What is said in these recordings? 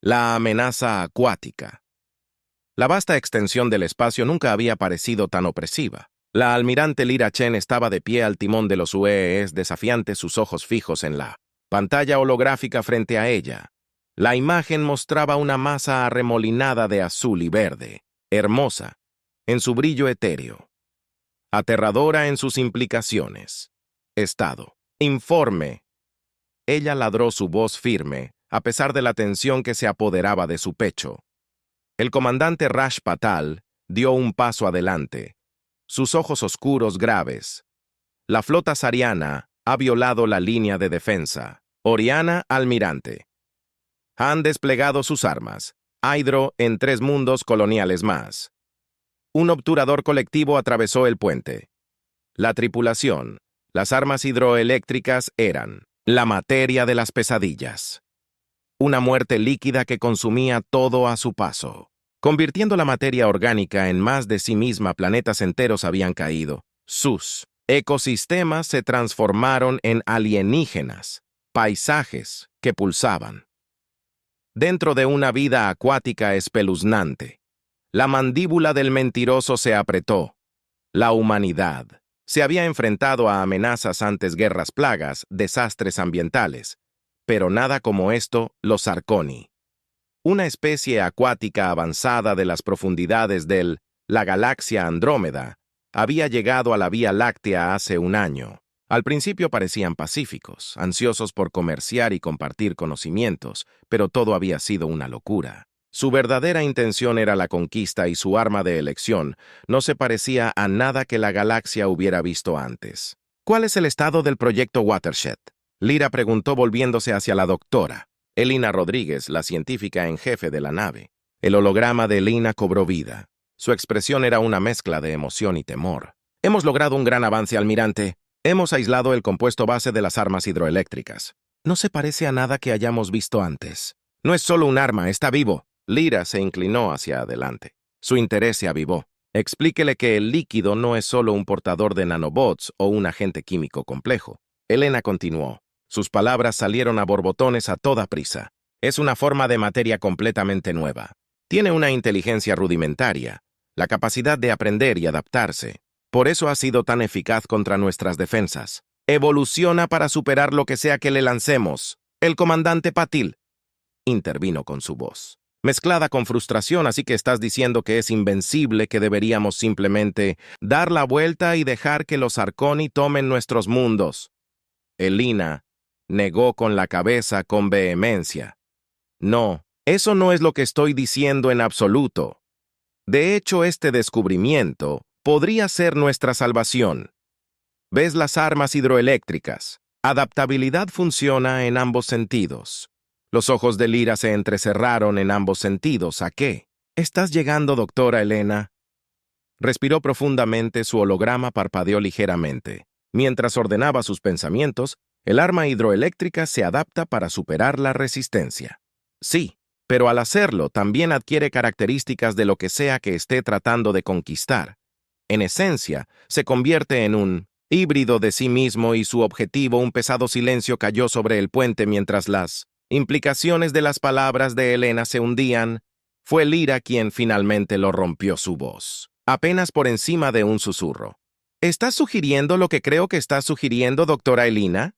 La amenaza acuática. La vasta extensión del espacio nunca había parecido tan opresiva. La almirante Lyra Chen estaba de pie al timón de los UEEs, desafiante, sus ojos fijos en la pantalla holográfica frente a ella. La imagen mostraba una masa arremolinada de azul y verde, hermosa, en su brillo etéreo, aterradora en sus implicaciones. Estado. Informe. Ella ladró su voz firme, a pesar de la tensión que se apoderaba de su pecho. El comandante Rash Patal dio un paso adelante, sus ojos oscuros graves. La flota sariana ha violado la línea de defensa. Oriana, almirante. Han desplegado sus armas. Hydro en 3 mundos coloniales más. Un obturador colectivo atravesó el puente. La tripulación, las armas hidroeléctricas eran la materia de las pesadillas. Una muerte líquida que consumía todo a su paso. Convirtiendo la materia orgánica en más de sí misma, planetas enteros habían caído. Sus ecosistemas se transformaron en alienígenas, paisajes que pulsaban. Dentro de una vida acuática espeluznante, la mandíbula del mentiroso se apretó. La humanidad se había enfrentado a amenazas antes, guerras, plagas, desastres ambientales, pero nada como esto, los Zarkoni. Una especie acuática avanzada de las profundidades la galaxia Andrómeda, había llegado a la Vía Láctea hace un año. Al principio parecían pacíficos, ansiosos por comerciar y compartir conocimientos, pero todo había sido una locura. Su verdadera intención era la conquista y su arma de elección no se parecía a nada que la galaxia hubiera visto antes. ¿Cuál es el estado del proyecto Watershed? Lyra preguntó volviéndose hacia la doctora. Elina Rodríguez, la científica en jefe de la nave. El holograma de Elina cobró vida. Su expresión era una mezcla de emoción y temor. Hemos logrado un gran avance, almirante. Hemos aislado el compuesto base de las armas hidroeléctricas. No se parece a nada que hayamos visto antes. No es solo un arma, está vivo. Lyra se inclinó hacia adelante. Su interés se avivó. Explíquele que el líquido no es solo un portador de nanobots o un agente químico complejo. Elena continuó. Sus palabras salieron a borbotones a toda prisa. Es una forma de materia completamente nueva. Tiene una inteligencia rudimentaria, la capacidad de aprender y adaptarse. Por eso ha sido tan eficaz contra nuestras defensas. Evoluciona para superar lo que sea que le lancemos. El comandante Patil intervino con su voz, mezclada con frustración, así que estás diciendo que es invencible, que deberíamos simplemente dar la vuelta y dejar que los Zarkoni tomen nuestros mundos. Elina negó con la cabeza con vehemencia. No, eso no es lo que estoy diciendo en absoluto. De hecho, este descubrimiento podría ser nuestra salvación. ¿Ves las armas hidroeléctricas? Adaptabilidad funciona en ambos sentidos. Los ojos de Lyra se entrecerraron en ambos sentidos. ¿A qué? ¿Estás llegando, doctora Elena? Respiró profundamente, su holograma parpadeó ligeramente. Mientras ordenaba sus pensamientos, el arma hidroeléctrica se adapta para superar la resistencia. Sí, pero al hacerlo también adquiere características de lo que sea que esté tratando de conquistar. En esencia, se convierte en un híbrido de sí mismo y su objetivo. Un pesado silencio cayó sobre el puente mientras las implicaciones de las palabras de Elena se hundían. Fue Lyra quien finalmente lo rompió, su voz, apenas por encima de un susurro. ¿Estás sugiriendo lo que creo que estás sugiriendo, doctora Elina?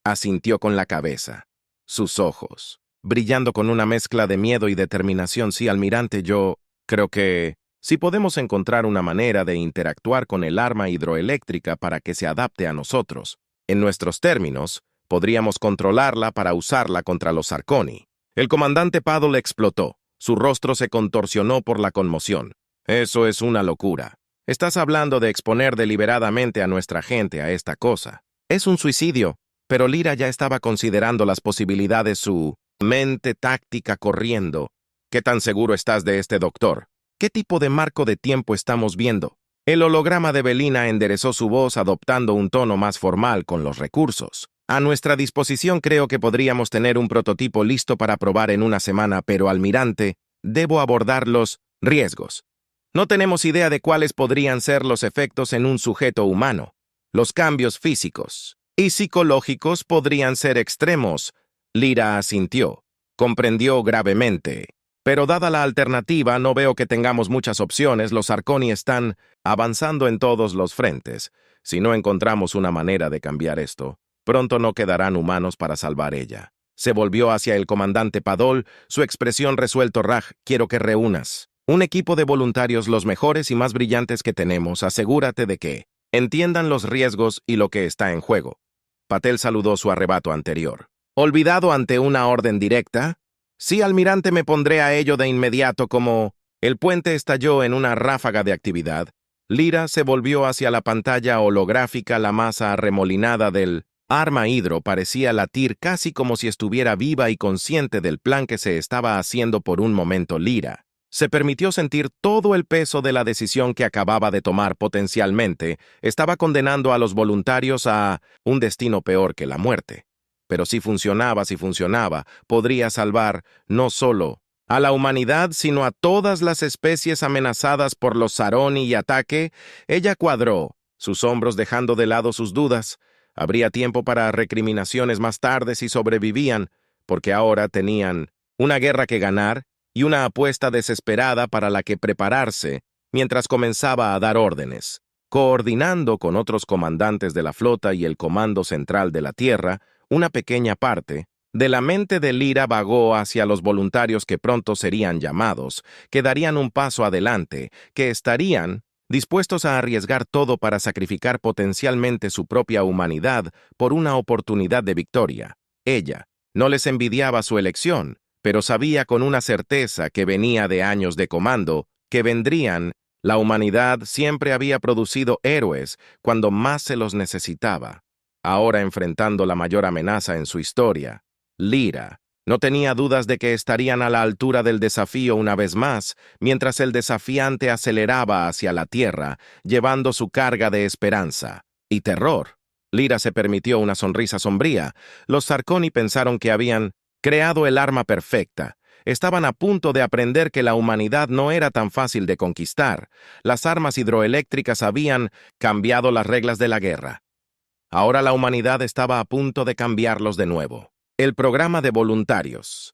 Asintió con la cabeza. Sus ojos, brillando con una mezcla de miedo y determinación. Sí, almirante, yo creo que si podemos encontrar una manera de interactuar con el arma hidroeléctrica para que se adapte a nosotros, en nuestros términos, podríamos controlarla para usarla contra los Zarkoni. El comandante Paddle explotó. Su rostro se contorsionó por la conmoción. Eso es una locura. Estás hablando de exponer deliberadamente a nuestra gente a esta cosa. Es un suicidio. Pero Lyra ya estaba considerando las posibilidades, su mente táctica corriendo. ¿Qué tan seguro estás de este doctor? ¿Qué tipo de marco de tiempo estamos viendo? El holograma de Belina enderezó su voz adoptando un tono más formal con los recursos. A nuestra disposición creo que podríamos tener un prototipo listo para probar en una semana, pero almirante, debo abordar los riesgos. No tenemos idea de cuáles podrían ser los efectos en un sujeto humano. Los cambios físicos y psicológicos podrían ser extremos. Lyra asintió. comprendió gravemente. Pero dada la alternativa, no veo que tengamos muchas opciones. Los Harkonnen están avanzando en todos los frentes. Si no encontramos una manera de cambiar esto, pronto no quedarán humanos para salvar ella. Se volvió hacia el comandante Padol, su expresión resuelto. Raj, quiero que reúnas un equipo de voluntarios los mejores y más brillantes que tenemos. Asegúrate de que entiendan los riesgos y lo que está en juego. Patel saludó su arrebato anterior. ¿Olvidado ante una orden directa? Sí, almirante, me pondré a ello de inmediato. Como el puente estalló en una ráfaga de actividad, Lyra se volvió hacia la pantalla holográfica. La masa arremolinada del arma hidro parecía latir casi como si estuviera viva y consciente del plan que se estaba haciendo. Por un momento, Lyra se permitió sentir todo el peso de la decisión que acababa de tomar. Potencialmente, estaba condenando a los voluntarios a un destino peor que la muerte. Pero si funcionaba, podría salvar no solo a la humanidad, sino a todas las especies amenazadas por los Saroni y ataque. Ella cuadró sus hombros dejando de lado sus dudas. Habría tiempo para recriminaciones más tarde si sobrevivían, porque ahora tenían una guerra que ganar y una apuesta desesperada para la que prepararse mientras comenzaba a dar órdenes. Coordinando con otros comandantes de la flota y el Comando Central de la Tierra, una pequeña parte de la mente de Lyra vagó hacia los voluntarios que pronto serían llamados, que darían un paso adelante, que estarían dispuestos a arriesgar todo para sacrificar potencialmente su propia humanidad por una oportunidad de victoria. Ella no les envidiaba su elección, pero sabía con una certeza que venía de años de comando, que vendrían. La humanidad siempre había producido héroes cuando más se los necesitaba. Ahora, enfrentando la mayor amenaza en su historia, Lyra no tenía dudas de que estarían a la altura del desafío una vez más, mientras el desafiante aceleraba hacia la Tierra, llevando su carga de esperanza y terror. Lyra se permitió una sonrisa sombría. Los Harkonnen pensaron que habían creado el arma perfecta. Estaban a punto de aprender que la humanidad no era tan fácil de conquistar. Las armas hidroeléctricas habían cambiado las reglas de la guerra. Ahora la humanidad estaba a punto de cambiarlos de nuevo. El programa de voluntarios.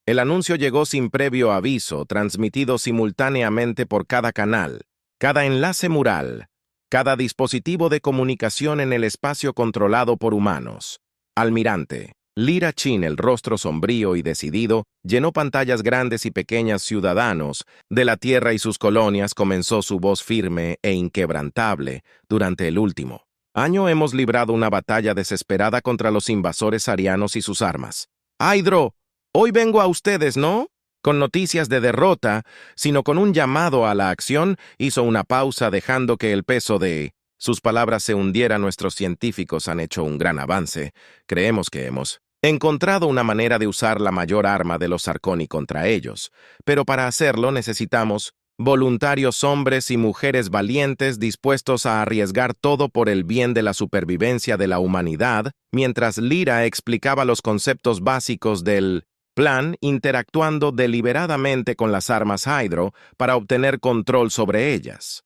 El anuncio llegó sin previo aviso, transmitido simultáneamente por cada canal, cada enlace mural, cada dispositivo de comunicación en el espacio controlado por humanos. Almirante Lyra Chin, el rostro sombrío y decidido, llenó pantallas grandes y pequeñas. Ciudadanos de la Tierra y sus colonias, comenzó su voz firme e inquebrantable. Durante el último año hemos librado una batalla desesperada contra los invasores arianos y sus armas. Hydro, hoy vengo a ustedes, ¿no? Con noticias de derrota, sino con un llamado a la acción. Hizo una pausa dejando que el peso de sus palabras se hundiera. Nuestros científicos han hecho un gran avance. Creemos que hemos encontrado una manera de usar la mayor arma de los Harkonnen contra ellos, pero para hacerlo necesitamos voluntarios, hombres y mujeres valientes dispuestos a arriesgar todo por el bien de la supervivencia de la humanidad. Mientras Lyra explicaba los conceptos básicos del plan, interactuando deliberadamente con las armas Hydro para obtener control sobre ellas.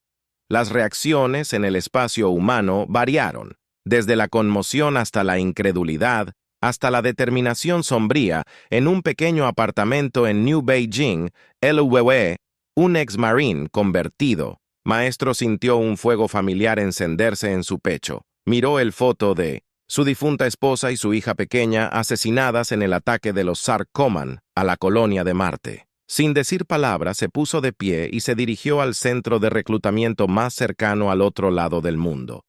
Las reacciones en el espacio humano variaron, desde la conmoción hasta la incredulidad, hasta la determinación sombría. En un pequeño apartamento en New Beijing, LWE, un ex-marine convertido, maestro, sintió un fuego familiar encenderse en su pecho. Miró el foto de su difunta esposa y su hija pequeña asesinadas en el ataque de los Sarkoman a la colonia de Marte. Sin decir palabra, se puso de pie y se dirigió al centro de reclutamiento más cercano al otro lado del mundo,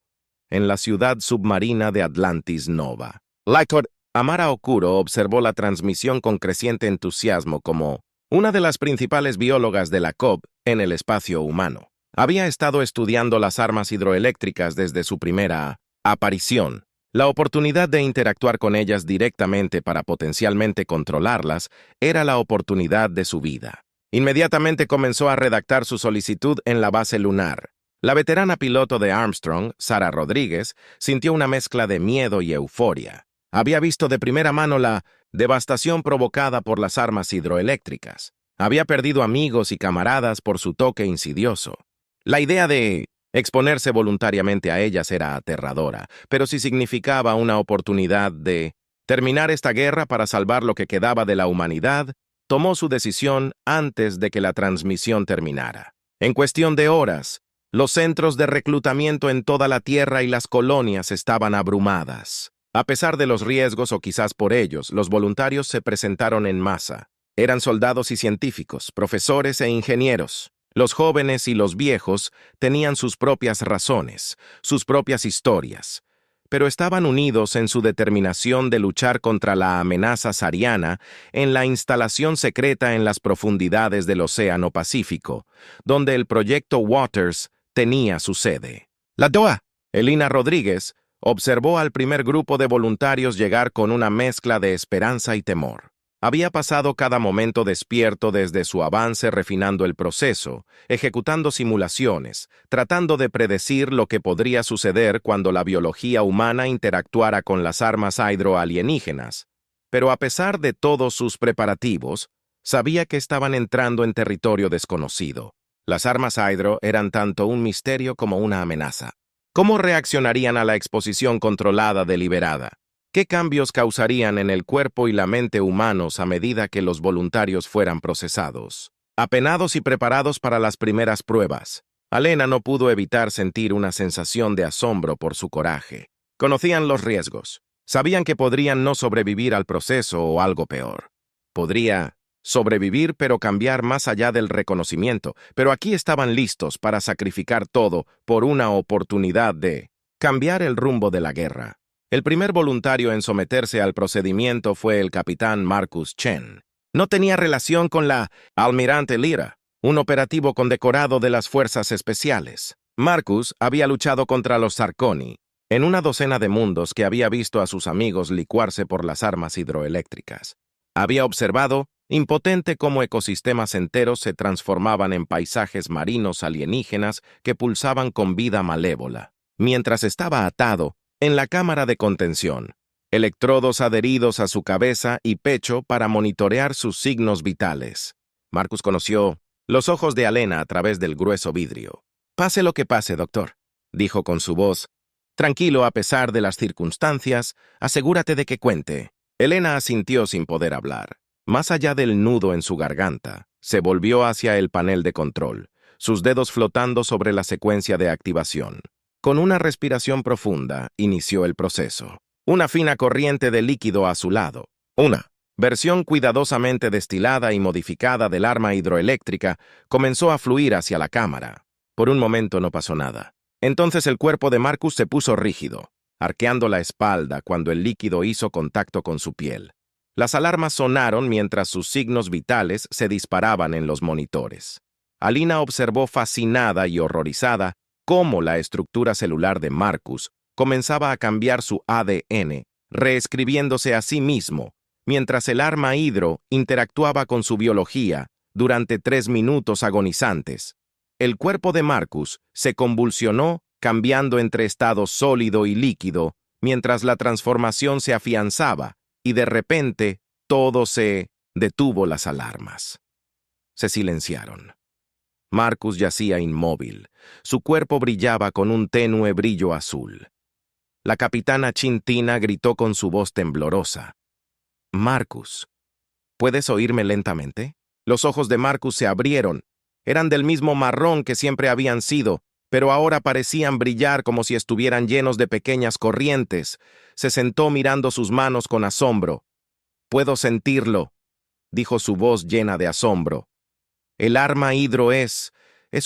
en la ciudad submarina de Atlantis Nova. Amara Okuro observó la transmisión con creciente entusiasmo. Como una de las principales biólogas de la COB en el espacio humano, había estado estudiando las armas hidroeléctricas desde su primera aparición. La oportunidad de interactuar con ellas directamente para potencialmente controlarlas era la oportunidad de su vida. Inmediatamente comenzó a redactar su solicitud en la base lunar. La veterana piloto de Armstrong, Sara Rodríguez, sintió una mezcla de miedo y euforia. Había visto de primera mano la devastación provocada por las armas hidroeléctricas. Había perdido amigos y camaradas por su toque insidioso. La idea de exponerse voluntariamente a ellas era aterradora, pero si significaba una oportunidad de terminar esta guerra para salvar lo que quedaba de la humanidad, tomó su decisión antes de que la transmisión terminara. En cuestión de horas, los centros de reclutamiento en toda la Tierra y las colonias estaban abrumadas. A pesar de los riesgos o quizás por ellos, los voluntarios se presentaron en masa. Eran soldados y científicos, profesores e ingenieros. Los jóvenes y los viejos tenían sus propias razones, sus propias historias, pero estaban unidos en su determinación de luchar contra la amenaza sariana en la instalación secreta en las profundidades del Océano Pacífico, donde el proyecto Waters tenía su sede. La DOA, Elina Rodríguez, observó al primer grupo de voluntarios llegar con una mezcla de esperanza y temor. Había pasado cada momento despierto desde su avance refinando el proceso, ejecutando simulaciones, tratando de predecir lo que podría suceder cuando la biología humana interactuara con las armas hidroalienígenas. Pero a pesar de todos sus preparativos, sabía que estaban entrando en territorio desconocido. Las armas hidro eran tanto un misterio como una amenaza. ¿Cómo reaccionarían a la exposición controlada deliberada? ¿Qué cambios causarían en el cuerpo y la mente humanos a medida que los voluntarios fueran procesados? Apenados y preparados para las primeras pruebas, Alena no pudo evitar sentir una sensación de asombro por su coraje. Conocían los riesgos. Sabían que podrían no sobrevivir al proceso o algo peor. Podría sobrevivir pero cambiar más allá del reconocimiento, pero aquí estaban listos para sacrificar todo por una oportunidad de cambiar el rumbo de la guerra. El primer voluntario en someterse al procedimiento fue el capitán Marcus Chen. No tenía relación con la Almirante Lyra, un operativo condecorado de las Fuerzas Especiales. Marcus había luchado contra los Zarkoni, en una docena de mundos que había visto a sus amigos licuarse por las armas hidroeléctricas. Había observado, impotente, cómo ecosistemas enteros se transformaban en paisajes marinos alienígenas que pulsaban con vida malévola. Mientras estaba atado, en la cámara de contención, electrodos adheridos a su cabeza y pecho para monitorear sus signos vitales. Marcus conoció los ojos de Alena a través del grueso vidrio. «Pase lo que pase, doctor», dijo con su voz. «Tranquilo a pesar de las circunstancias, asegúrate de que cuente». Elena asintió sin poder hablar. Más allá del nudo en su garganta, se volvió hacia el panel de control, sus dedos flotando sobre la secuencia de activación. Con una respiración profunda, inició el proceso. Una fina corriente de líquido a su lado. Una versión cuidadosamente destilada y modificada del arma hidroeléctrica comenzó a fluir hacia la cámara. Por un momento no pasó nada. Entonces el cuerpo de Marcus se puso rígido, arqueando la espalda cuando el líquido hizo contacto con su piel. Las alarmas sonaron mientras sus signos vitales se disparaban en los monitores. Alina observó fascinada y horrorizada cómo la estructura celular de Marcus comenzaba a cambiar su ADN, reescribiéndose a sí mismo, mientras el arma hidro interactuaba con su biología durante 3 minutos agonizantes. El cuerpo de Marcus se convulsionó, cambiando entre estado sólido y líquido, mientras la transformación se afianzaba, y de repente todo se detuvo. Las alarmas se silenciaron. Marcus yacía inmóvil. Su cuerpo brillaba con un tenue brillo azul. La capitana Chintina gritó con su voz temblorosa. «Marcus, ¿puedes oírme lentamente?» Los ojos de Marcus se abrieron. Eran del mismo marrón que siempre habían sido, pero ahora parecían brillar como si estuvieran llenos de pequeñas corrientes. Se sentó mirando sus manos con asombro. «Puedo sentirlo», dijo su voz llena de asombro. «El arma hidro es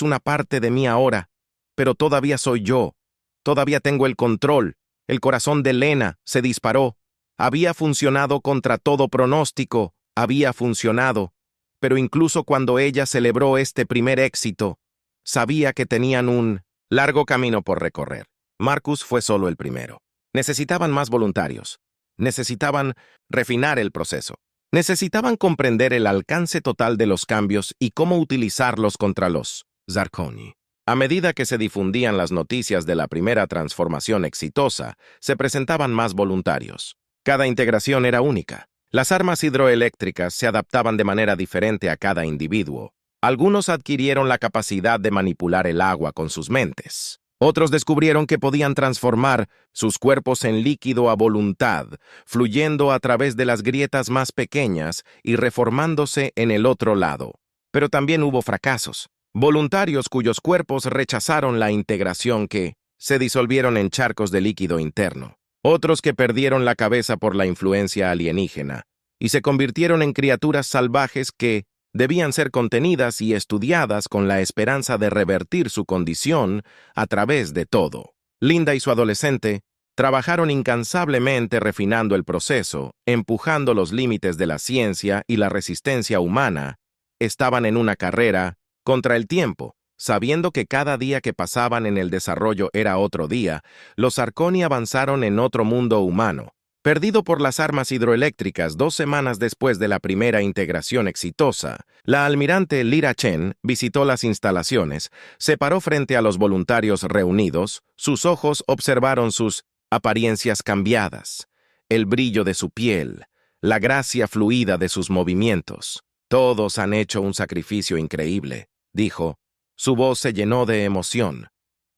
una parte de mí ahora, pero todavía soy yo. Todavía tengo el control». El corazón de Elena se disparó. Había funcionado contra todo pronóstico, había funcionado. Pero incluso cuando ella celebró este primer éxito, sabía que tenían un largo camino por recorrer. Marcus fue solo el primero. Necesitaban más voluntarios. Necesitaban refinar el proceso. Necesitaban comprender el alcance total de los cambios y cómo utilizarlos contra los Zarkoni. A medida que se difundían las noticias de la primera transformación exitosa, se presentaban más voluntarios. Cada integración era única. Las armas hidroeléctricas se adaptaban de manera diferente a cada individuo. Algunos adquirieron la capacidad de manipular el agua con sus mentes. Otros descubrieron que podían transformar sus cuerpos en líquido a voluntad, fluyendo a través de las grietas más pequeñas y reformándose en el otro lado. Pero también hubo fracasos. Voluntarios cuyos cuerpos rechazaron la integración que se disolvieron en charcos de líquido interno. Otros que perdieron la cabeza por la influencia alienígena y se convirtieron en criaturas salvajes que debían ser contenidas y estudiadas con la esperanza de revertir su condición a través de todo. Linda y su adolescente trabajaron incansablemente refinando el proceso, empujando los límites de la ciencia y la resistencia humana. Estaban en una carrera contra el tiempo. Sabiendo que cada día que pasaban en el desarrollo era otro día, los Harkonni avanzaron en otro mundo humano. Perdido por las armas hidroeléctricas 2 semanas después de la primera integración exitosa, la almirante Lyra Chen visitó las instalaciones, se paró frente a los voluntarios reunidos, sus ojos observaron sus apariencias cambiadas, el brillo de su piel, la gracia fluida de sus movimientos. Todos han hecho un sacrificio increíble, dijo. Su voz se llenó de emoción.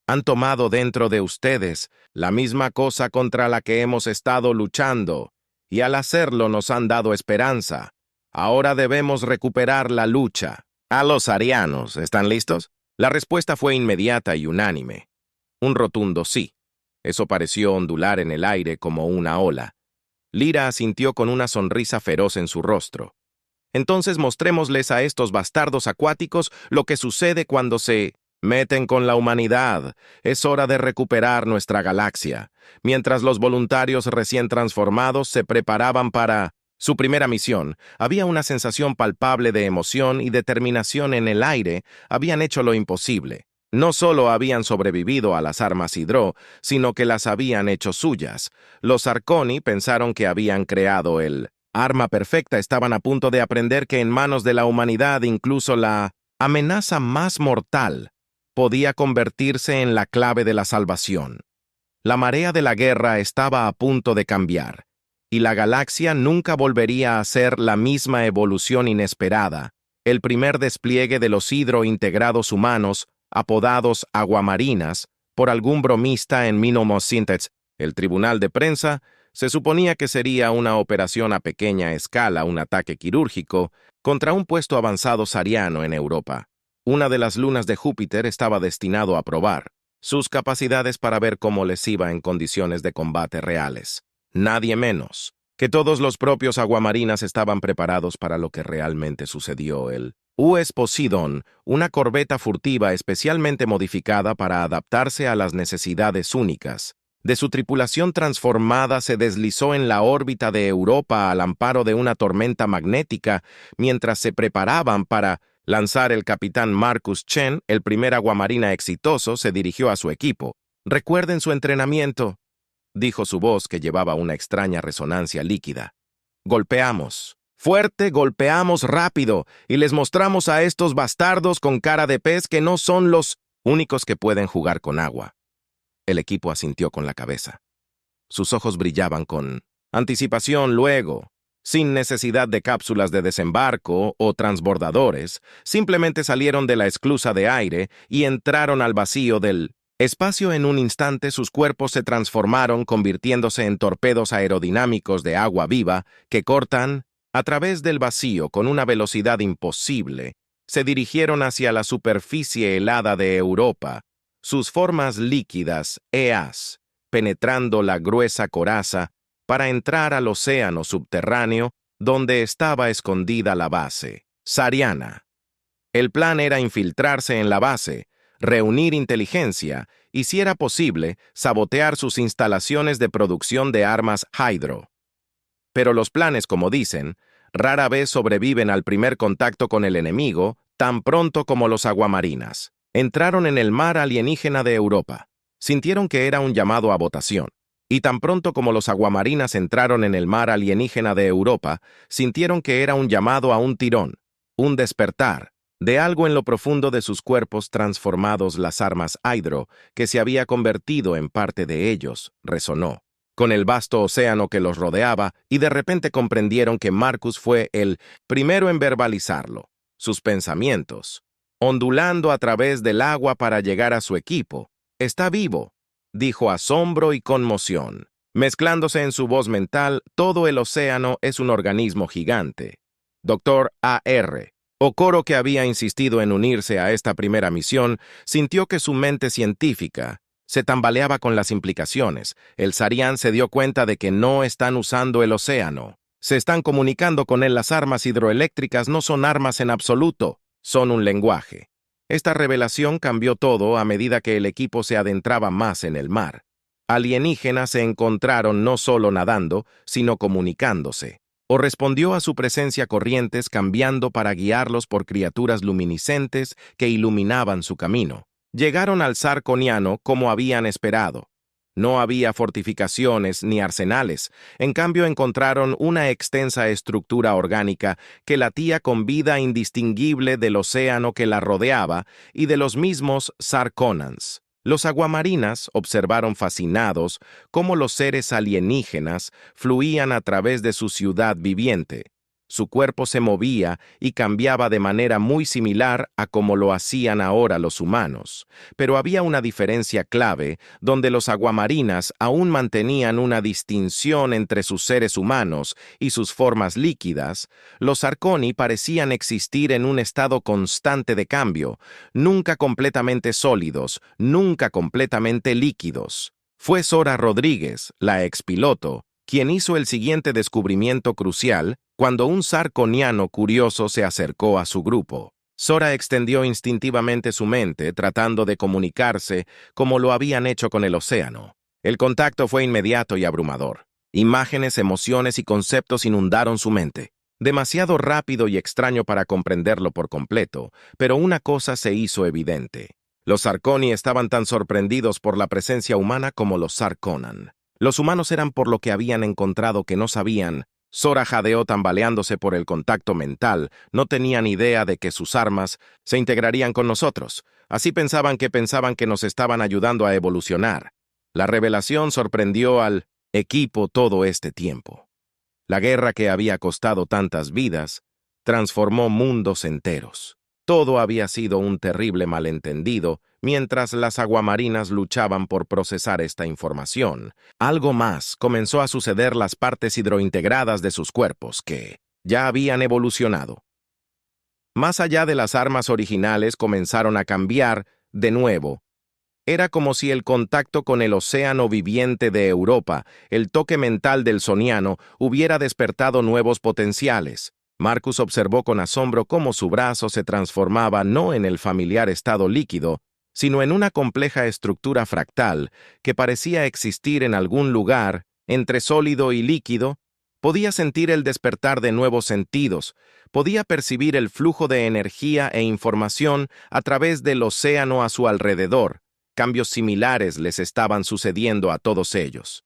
Han tomado dentro de ustedes la misma cosa contra la que hemos estado luchando, y al hacerlo nos han dado esperanza. Ahora debemos recuperar la lucha. A los arianos, ¿están listos? La respuesta fue inmediata y unánime. Un rotundo sí. Eso pareció ondular en el aire como una ola. Lyra asintió con una sonrisa feroz en su rostro. Entonces mostrémosles a estos bastardos acuáticos lo que sucede cuando se meten con la humanidad. Es hora de recuperar nuestra galaxia. Mientras los voluntarios recién transformados se preparaban para su primera misión, había una sensación palpable de emoción y determinación en el aire. Habían hecho lo imposible. No solo habían sobrevivido a las armas hidro, sino que las habían hecho suyas. Los Harkonni pensaron que habían creado el arma perfecta. Estaban a punto de aprender que en manos de la humanidad incluso la amenaza más mortal podía convertirse en la clave de la salvación. La marea de la guerra estaba a punto de cambiar, y la galaxia nunca volvería a ser la misma evolución inesperada. El primer despliegue de los hidrointegrados humanos, apodados aguamarinas, por algún bromista en Minomosintex, el tribunal de prensa, se suponía que sería una operación a pequeña escala, un ataque quirúrgico, contra un puesto avanzado sariano en Europa. Una de las lunas de Júpiter estaba destinado a probar sus capacidades para ver cómo les iba en condiciones de combate reales. Nadie menos que todos los propios aguamarinas estaban preparados para lo que realmente sucedió. El US Poseidon, una corbeta furtiva especialmente modificada para adaptarse a las necesidades únicas de su tripulación transformada, se deslizó en la órbita de Europa al amparo de una tormenta magnética mientras se preparaban para lanzar. El capitán Marcus Chen, el primer aguamarina exitoso, se dirigió a su equipo. «Recuerden su entrenamiento», dijo su voz que llevaba una extraña resonancia líquida. «Golpeamos. Fuerte, golpeamos rápido, y les mostramos a estos bastardos con cara de pez que no son los únicos que pueden jugar con agua». El equipo asintió con la cabeza. Sus ojos brillaban con anticipación. Luego, sin necesidad de cápsulas de desembarco o transbordadores, simplemente salieron de la esclusa de aire y entraron al vacío del espacio. En un instante sus cuerpos se transformaron, convirtiéndose en torpedos aerodinámicos de agua viva que cortan a través del vacío con una velocidad imposible. Se dirigieron hacia la superficie helada de Europa, sus formas líquidas, eas, penetrando la gruesa coraza para entrar al océano subterráneo donde estaba escondida la base sariana. El plan era infiltrarse en la base, reunir inteligencia y, si era posible, sabotear sus instalaciones de producción de armas hydro. Pero los planes, como dicen, rara vez sobreviven al primer contacto con el enemigo, tan pronto como los aguamarinas entraron en el mar alienígena de Europa. Sintieron que era un llamado a votación. Y tan pronto como los aguamarinas entraron en el mar alienígena de Europa, sintieron que era un llamado a un tirón, un despertar, de algo en lo profundo de sus cuerpos transformados. Las armas hydro, que se había convertido en parte de ellos, resonó con el vasto océano que los rodeaba, y de repente comprendieron que Marcus fue el primero en verbalizarlo. Sus pensamientos, ondulando a través del agua para llegar a su equipo, Está vivo, dijo asombro y conmoción. Mezclándose en su voz mental, todo el océano es un organismo gigante. Doctor A.R. Okoro, que había insistido en unirse a esta primera misión, sintió que su mente científica se tambaleaba con las implicaciones. El Sarian se dio cuenta de que no están usando el océano. Se están comunicando con él. Las armas hidroeléctricas no son armas en absoluto, son un lenguaje. Esta revelación cambió todo a medida que el equipo se adentraba más en el mar. Alienígenas se encontraron no solo nadando, sino comunicándose. O respondió a su presencia corrientes, cambiando para guiarlos por criaturas luminiscentes que iluminaban su camino. Llegaron al Sarconiano como habían esperado. No había fortificaciones ni arsenales, en cambio encontraron una extensa estructura orgánica que latía con vida indistinguible del océano que la rodeaba y de los mismos Sarconans. Los aguamarinas observaron fascinados cómo los seres alienígenas fluían a través de su ciudad viviente. Su cuerpo se movía y cambiaba de manera muy similar a como lo hacían ahora los humanos. Pero había una diferencia clave, donde los aguamarinas aún mantenían una distinción entre sus seres humanos y sus formas líquidas. Los Sarconi parecían existir en un estado constante de cambio, nunca completamente sólidos, nunca completamente líquidos. Fue Sora Rodríguez, la expiloto, quien hizo el siguiente descubrimiento crucial cuando un sarconiano curioso se acercó a su grupo. Sora extendió instintivamente su mente, tratando de comunicarse como lo habían hecho con el océano. El contacto fue inmediato y abrumador. Imágenes, emociones y conceptos inundaron su mente. Demasiado rápido y extraño para comprenderlo por completo, pero una cosa se hizo evidente. Los Sarconi estaban tan sorprendidos por la presencia humana como los Sarconan. Los humanos eran por lo que habían encontrado que no sabían. Sora jadeó tambaleándose por el contacto mental. No tenían idea de que sus armas se integrarían con nosotros. Así pensaban que nos estaban ayudando a evolucionar. La revelación sorprendió al equipo todo este tiempo. La guerra que había costado tantas vidas transformó mundos enteros. Todo había sido un terrible malentendido mientras las aguamarinas luchaban por procesar esta información. Algo más comenzó a suceder. Las partes hidrointegradas de sus cuerpos, que ya habían evolucionado. Más allá de las armas originales, comenzaron a cambiar de nuevo. Era como si el contacto con el océano viviente de Europa, el toque mental del soniano, hubiera despertado nuevos potenciales. Marcus observó con asombro cómo su brazo se transformaba no en el familiar estado líquido, sino en una compleja estructura fractal que parecía existir en algún lugar entre sólido y líquido. Podía sentir el despertar de nuevos sentidos, podía percibir el flujo de energía e información a través del océano a su alrededor. Cambios similares les estaban sucediendo a todos ellos.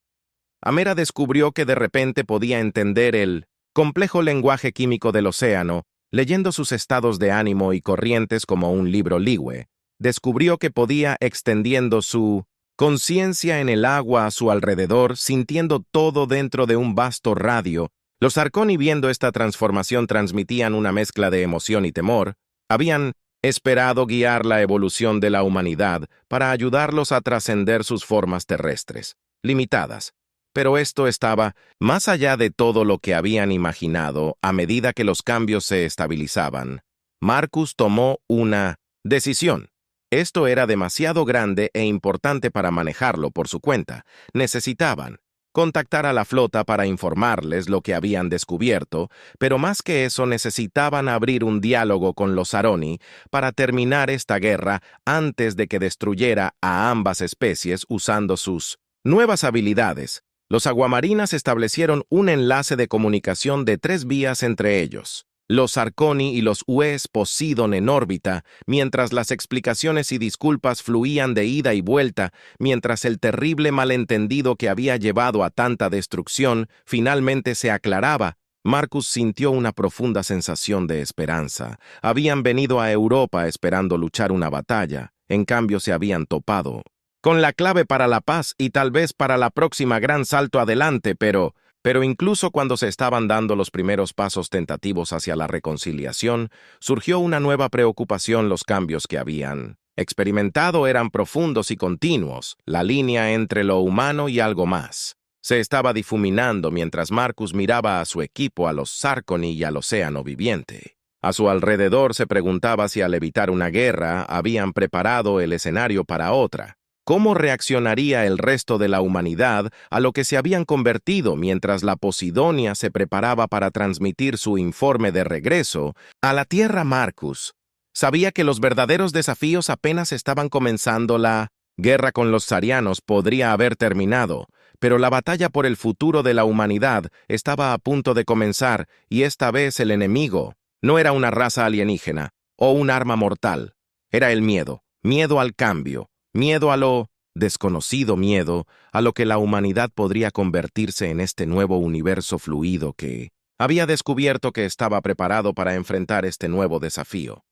Amera descubrió que de repente podía entender el complejo lenguaje químico del océano, leyendo sus estados de ánimo y corrientes como un libro ligüe. Descubrió que podía extendiendo su conciencia en el agua a su alrededor, sintiendo todo dentro de un vasto radio. Los Sarconi, viendo esta transformación, transmitían una mezcla de emoción y temor. Habían esperado guiar la evolución de la humanidad para ayudarlos a trascender sus formas terrestres, limitadas. Pero esto estaba más allá de todo lo que habían imaginado. A medida que los cambios se estabilizaban, Marcus tomó una decisión. Esto era demasiado grande e importante para manejarlo por su cuenta. Necesitaban contactar a la flota para informarles lo que habían descubierto, pero más que eso necesitaban abrir un diálogo con los Saroni para terminar esta guerra antes de que destruyera a ambas especies usando sus nuevas habilidades. Los aguamarinas establecieron un enlace de comunicación de 3 vías entre ellos. Los Sarconi y los Ues Poseidon en órbita, mientras las explicaciones y disculpas fluían de ida y vuelta, mientras el terrible malentendido que había llevado a tanta destrucción finalmente se aclaraba. Marcus sintió una profunda sensación de esperanza. Habían venido a Europa esperando luchar una batalla, en cambio se habían topado con la clave para la paz y tal vez para la próxima gran salto adelante, pero incluso cuando se estaban dando los primeros pasos tentativos hacia la reconciliación, surgió una nueva preocupación: los cambios que habían experimentado eran profundos y continuos, la línea entre lo humano y algo más. Se estaba difuminando mientras Marcus miraba a su equipo, a los Sarkoni y al océano viviente. A su alrededor se preguntaba si al evitar una guerra habían preparado el escenario para otra. ¿Cómo reaccionaría el resto de la humanidad a lo que se habían convertido mientras la Posidonia se preparaba para transmitir su informe de regreso a la Tierra? Marcus sabía que los verdaderos desafíos apenas estaban comenzando. La guerra con los Sarianos podría haber terminado, pero la batalla por el futuro de la humanidad estaba a punto de comenzar, y esta vez el enemigo no era una raza alienígena o un arma mortal. Era el miedo, miedo al cambio, miedo a lo desconocido, miedo a lo que la humanidad podría convertirse en este nuevo universo fluido que había descubierto que estaba preparado para enfrentar este nuevo desafío.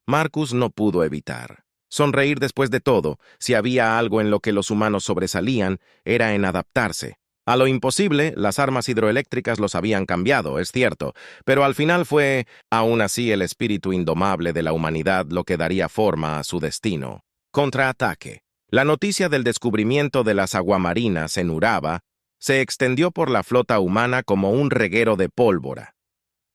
Marcus no pudo evitar sonreír. Después de todo, si había algo en lo que los humanos sobresalían, era en adaptarse. A lo imposible, las armas hidroeléctricas los habían cambiado, es cierto, pero al final fue, aún así, el espíritu indomable de la humanidad lo que daría forma a su destino. Contraataque. La noticia del descubrimiento de las aguamarinas en Uraba se extendió por la flota humana como un reguero de pólvora.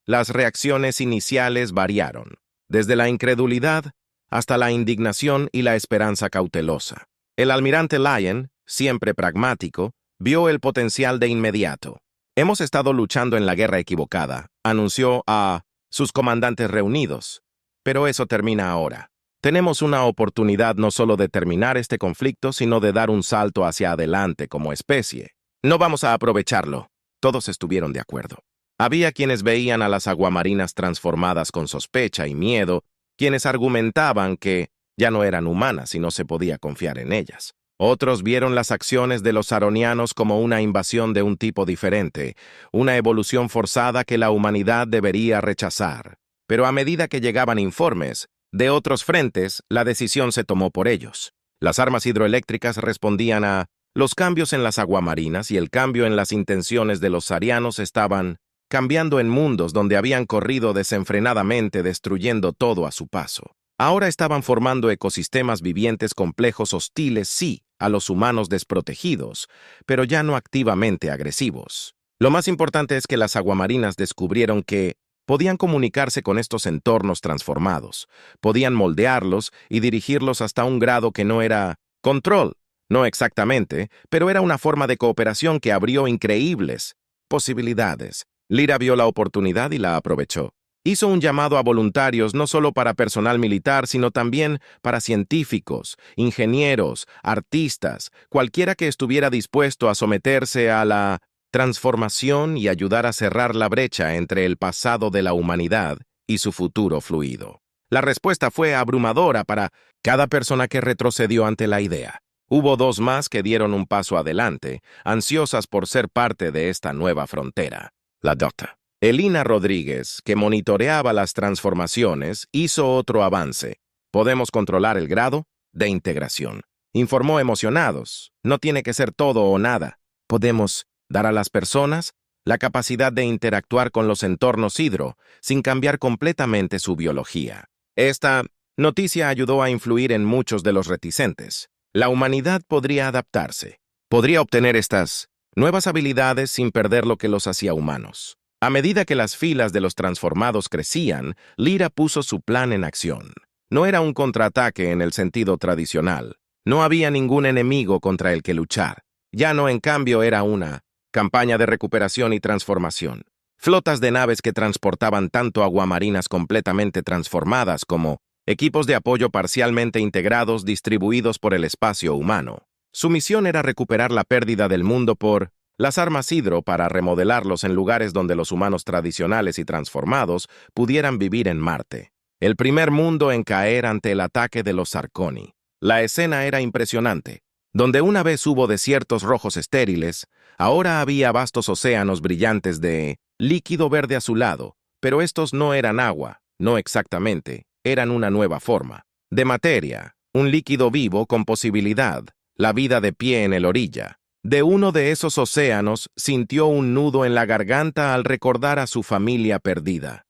Las reacciones iniciales variaron, desde la incredulidad hasta la indignación y la esperanza cautelosa. El almirante Lyon, siempre pragmático, vio el potencial de inmediato. «Hemos estado luchando en la guerra equivocada», anunció a sus comandantes reunidos. «Pero eso termina ahora. Tenemos una oportunidad no solo de terminar este conflicto, sino de dar un salto hacia adelante como especie. No vamos a aprovecharlo». Todos estuvieron de acuerdo. Había quienes veían a las aguamarinas transformadas con sospecha y miedo, quienes argumentaban que ya no eran humanas y no se podía confiar en ellas. Otros vieron las acciones de los saronianos como una invasión de un tipo diferente, una evolución forzada que la humanidad debería rechazar. Pero a medida que llegaban informes de otros frentes, la decisión se tomó por ellos. Las armas hidroeléctricas respondían a los cambios en las aguamarinas, y el cambio en las intenciones de los sarianos estaban cambiando en mundos donde habían corrido desenfrenadamente, destruyendo todo a su paso. Ahora estaban formando ecosistemas vivientes complejos, hostiles, sí, a los humanos desprotegidos, pero ya no activamente agresivos. Lo más importante es que las aguamarinas descubrieron que podían comunicarse con estos entornos transformados, podían moldearlos y dirigirlos hasta un grado que no era control, no exactamente, pero era una forma de cooperación que abrió increíbles posibilidades. Lyra vio la oportunidad y la aprovechó. Hizo un llamado a voluntarios no solo para personal militar, sino también para científicos, ingenieros, artistas, cualquiera que estuviera dispuesto a someterse a la transformación y ayudar a cerrar la brecha entre el pasado de la humanidad y su futuro fluido. La respuesta fue abrumadora para cada persona que retrocedió ante la idea. Hubo dos más que dieron un paso adelante, ansiosas por ser parte de esta nueva frontera. La Dra. Elina Rodríguez, que monitoreaba las transformaciones, hizo otro avance. «Podemos controlar el grado de integración», informó emocionados. «No tiene que ser todo o nada. Podemos dar a las personas la capacidad de interactuar con los entornos hidro sin cambiar completamente su biología». Esta noticia ayudó a influir en muchos de los reticentes. La humanidad podría adaptarse, podría obtener estas nuevas habilidades sin perder lo que los hacía humanos. A medida que las filas de los transformados crecían, Lyra puso su plan en acción. No era un contraataque en el sentido tradicional. No había ningún enemigo contra el que luchar. Ya no, en cambio, era una campaña de recuperación y transformación. Flotas de naves que transportaban tanto aguamarinas completamente transformadas como equipos de apoyo parcialmente integrados distribuidos por el espacio humano. Su misión era recuperar la pérdida del mundo por las armas hidro para remodelarlos en lugares donde los humanos tradicionales y transformados pudieran vivir en Marte. El primer mundo en caer ante el ataque de los Sarkoni. La escena era impresionante. Donde una vez hubo desiertos rojos estériles, ahora había vastos océanos brillantes de líquido verde azulado, pero estos no eran agua, no exactamente, eran una nueva forma de materia, un líquido vivo con posibilidad, la vida de pie en el orilla. De uno de esos océanos sintió un nudo en la garganta al recordar a su familia perdida.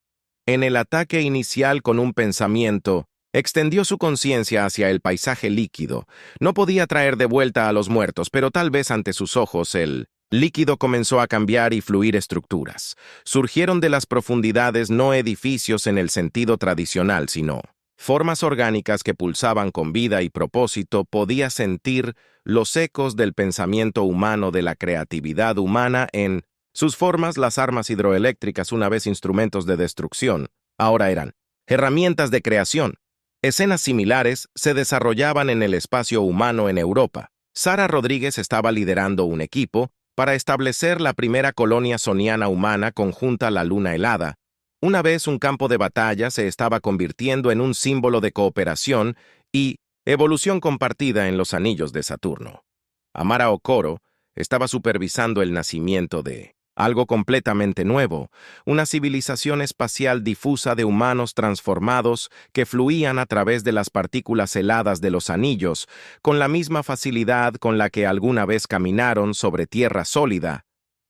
En el ataque inicial con un pensamiento, Extendió su conciencia hacia el paisaje líquido. No podía traer de vuelta a los muertos, pero tal vez ante sus ojos el líquido comenzó a cambiar y fluir estructuras. Surgieron de las profundidades no edificios en el sentido tradicional, sino formas orgánicas que pulsaban con vida y propósito. Podía sentir los ecos del pensamiento humano, de la creatividad humana en sus formas. Las armas hidroeléctricas, una vez instrumentos de destrucción, ahora eran herramientas de creación. Escenas similares se desarrollaban en el espacio humano en Europa. Sara Rodríguez estaba liderando un equipo para establecer la primera colonia soniana humana conjunta a la luna helada. Una vez un campo de batalla se estaba convirtiendo en un símbolo de cooperación y evolución compartida en los anillos de Saturno. Amara Okoro estaba supervisando el nacimiento de algo completamente nuevo, una civilización espacial difusa de humanos transformados que fluían a través de las partículas heladas de los anillos, con la misma facilidad con la que alguna vez caminaron sobre tierra sólida.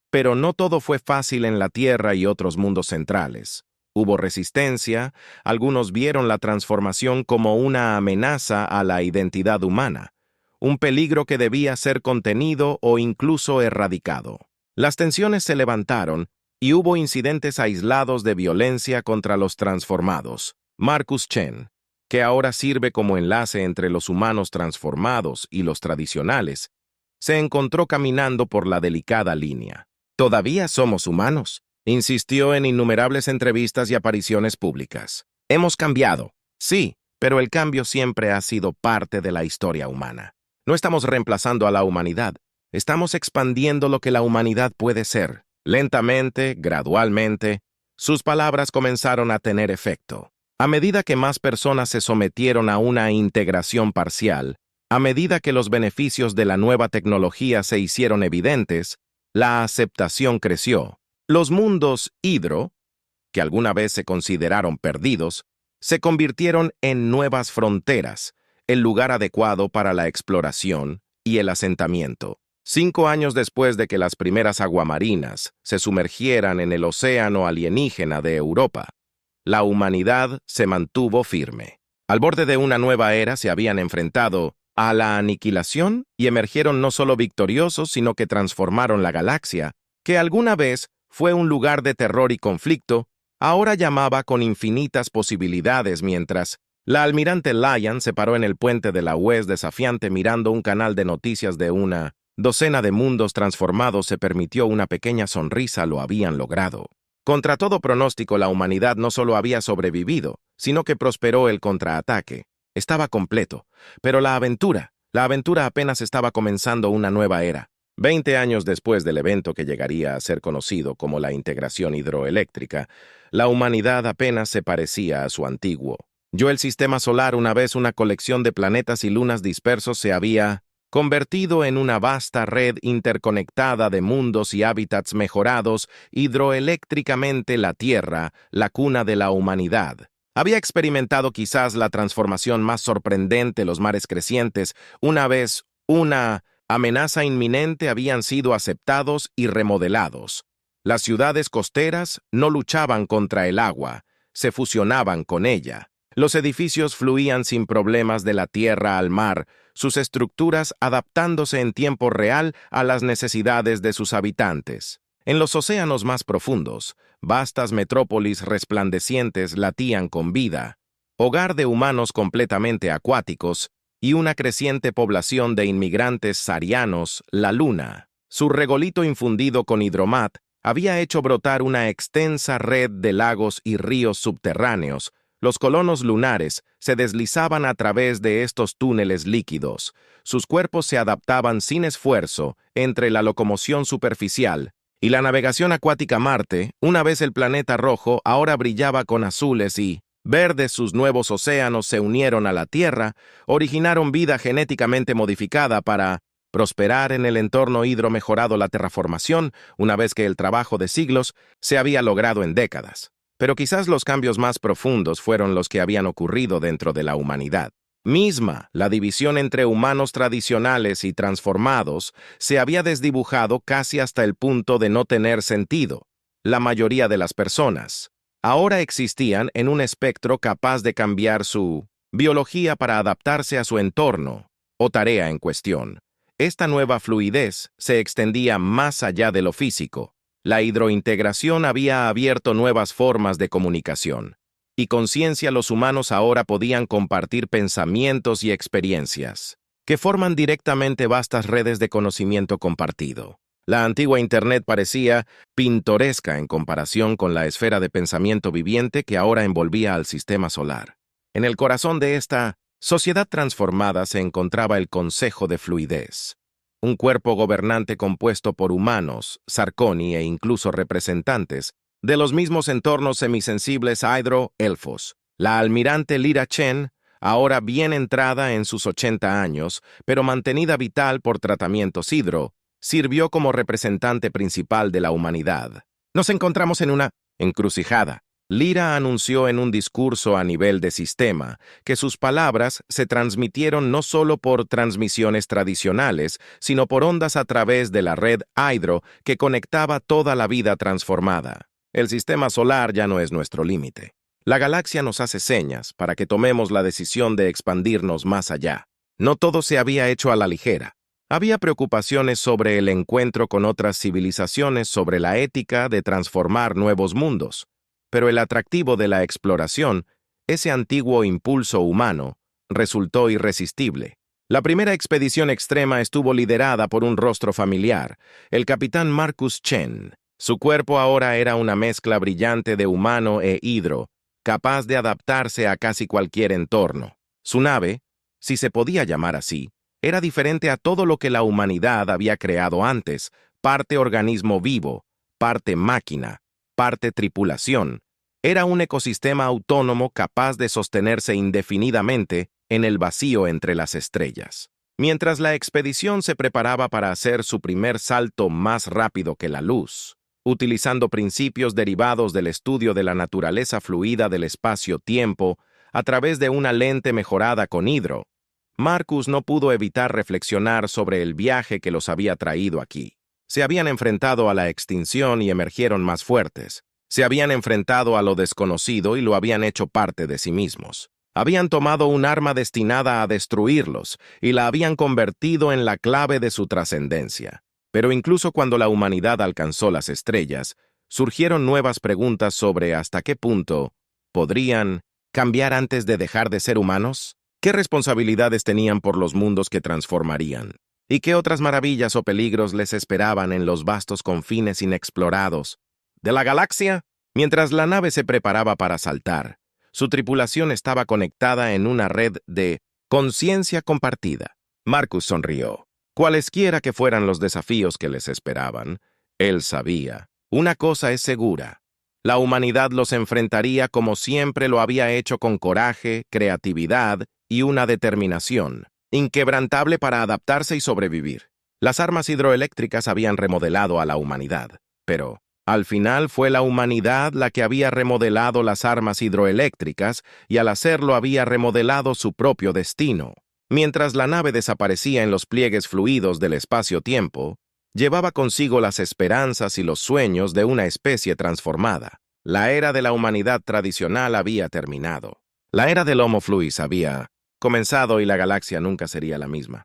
Pero no todo fue fácil en la Tierra y otros mundos centrales. Hubo resistencia, algunos vieron la transformación como una amenaza a la identidad humana, un peligro que debía ser contenido o incluso erradicado. Las tensiones se levantaron y hubo incidentes aislados de violencia contra los transformados. Marcus Chen, que ahora sirve como enlace entre los humanos transformados y los tradicionales, se encontró caminando por la delicada línea. «Todavía somos humanos», insistió en innumerables entrevistas y apariciones públicas. «Hemos cambiado, sí, pero el cambio siempre ha sido parte de la historia humana. No estamos reemplazando a la humanidad. Estamos expandiendo lo que la humanidad puede ser». Lentamente, gradualmente, sus palabras comenzaron a tener efecto. A medida que más personas se sometieron a una integración parcial, a medida que los beneficios de la nueva tecnología se hicieron evidentes, la aceptación creció. Los mundos hidro, que alguna vez se consideraron perdidos, se convirtieron en nuevas fronteras, el lugar adecuado para la exploración y el asentamiento. 5 años después de que las primeras aguamarinas se sumergieran en el océano alienígena de Europa, la humanidad se mantuvo firme. Al borde de una nueva era se habían enfrentado a la aniquilación y emergieron no solo victoriosos, sino que transformaron la galaxia, que alguna vez fue un lugar de terror y conflicto, ahora llamaba con infinitas posibilidades. Mientras la almirante Lyon se paró en el puente de la UES desafiante mirando un canal de noticias de una docena de mundos transformados, se permitió una pequeña sonrisa. Lo habían logrado. Contra todo pronóstico, la humanidad no solo había sobrevivido, sino que prosperó. El contraataque estaba completo, pero la aventura apenas estaba comenzando. Una nueva era. 20 años después del evento que llegaría a ser conocido como la integración hidroeléctrica, la humanidad apenas se parecía a su antiguo yo. El sistema solar, una vez una colección de planetas y lunas dispersos, se había convertido en una vasta red interconectada de mundos y hábitats mejorados hidroeléctricamente. La Tierra, la cuna de la humanidad, había experimentado quizás la transformación más sorprendente. Los mares crecientes, una vez una amenaza inminente, habían sido aceptados y remodelados. Las ciudades costeras no luchaban contra el agua, se fusionaban con ella. Los edificios fluían sin problemas de la tierra al mar, sus estructuras adaptándose en tiempo real a las necesidades de sus habitantes. En los océanos más profundos, vastas metrópolis resplandecientes latían con vida, hogar de humanos completamente acuáticos y una creciente población de inmigrantes sarianos. La luna, su regolito infundido con hidromat, había hecho brotar una extensa red de lagos y ríos subterráneos. Los colonos lunares se deslizaban a través de estos túneles líquidos. Sus cuerpos se adaptaban sin esfuerzo entre la locomoción superficial y la navegación acuática. Marte, una vez el planeta rojo, ahora brillaba con azules y verdes. Sus nuevos océanos se unieron a la Tierra, originaron vida genéticamente modificada para prosperar en el entorno hidromejorado. La terraformación, una vez que el trabajo de siglos se había logrado en décadas. Pero quizás los cambios más profundos fueron los que habían ocurrido dentro de la humanidad misma. La división entre humanos tradicionales y transformados se había desdibujado casi hasta el punto de no tener sentido. La mayoría de las personas ahora existían en un espectro capaz de cambiar su biología para adaptarse a su entorno o tarea en cuestión. Esta nueva fluidez se extendía más allá de lo físico. La hidrointegración había abierto nuevas formas de comunicación, y con ciencia los humanos ahora podían compartir pensamientos y experiencias, que forman directamente vastas redes de conocimiento compartido. La antigua Internet parecía pintoresca en comparación con la esfera de pensamiento viviente que ahora envolvía al sistema solar. En el corazón de esta sociedad transformada se encontraba el Consejo de Fluidez, un cuerpo gobernante compuesto por humanos, Sarconi e incluso representantes de los mismos entornos semisensibles hidro-elfos. La almirante Lyra Chen, ahora bien entrada en sus 80 años, pero mantenida vital por tratamientos hidro, sirvió como representante principal de la humanidad. Nos encontramos en una encrucijada. Lyra anunció en un discurso a nivel de sistema que sus palabras se transmitieron no solo por transmisiones tradicionales, sino por ondas a través de la red hidro que conectaba toda la vida transformada. El sistema solar ya no es nuestro límite. La galaxia nos hace señas para que tomemos la decisión de expandirnos más allá. No todo se había hecho a la ligera. Había preocupaciones sobre el encuentro con otras civilizaciones, sobre la ética de transformar nuevos mundos. Pero el atractivo de la exploración, ese antiguo impulso humano, resultó irresistible. La primera expedición extrema estuvo liderada por un rostro familiar, el capitán Marcus Chen. Su cuerpo ahora era una mezcla brillante de humano e hidro, capaz de adaptarse a casi cualquier entorno. Su nave, si se podía llamar así, era diferente a todo lo que la humanidad había creado antes, parte organismo vivo, parte máquina, parte tripulación. Era un ecosistema autónomo capaz de sostenerse indefinidamente en el vacío entre las estrellas. Mientras la expedición se preparaba para hacer su primer salto más rápido que la luz, utilizando principios derivados del estudio de la naturaleza fluida del espacio-tiempo a través de una lente mejorada con hidro, Marcus no pudo evitar reflexionar sobre el viaje que los había traído aquí. Se habían enfrentado a la extinción y emergieron más fuertes. Se habían enfrentado a lo desconocido y lo habían hecho parte de sí mismos. Habían tomado un arma destinada a destruirlos y la habían convertido en la clave de su trascendencia. Pero incluso cuando la humanidad alcanzó las estrellas, surgieron nuevas preguntas sobre hasta qué punto podrían cambiar antes de dejar de ser humanos. ¿Qué responsabilidades tenían por los mundos que transformarían? ¿Y qué otras maravillas o peligros les esperaban en los vastos confines inexplorados de la galaxia? Mientras la nave se preparaba para saltar, su tripulación estaba conectada en una red de conciencia compartida. Marcus sonrió. Cualesquiera que fueran los desafíos que les esperaban, él sabía, una cosa es segura. La humanidad los enfrentaría como siempre lo había hecho, con coraje, creatividad y una determinación inquebrantable para adaptarse y sobrevivir. Las armas hidroeléctricas habían remodelado a la humanidad, pero al final fue la humanidad la que había remodelado las armas hidroeléctricas y al hacerlo había remodelado su propio destino. Mientras la nave desaparecía en los pliegues fluidos del espacio-tiempo, llevaba consigo las esperanzas y los sueños de una especie transformada. La era de la humanidad tradicional había terminado. La era del Homo Fluis había comenzado y la galaxia nunca sería la misma.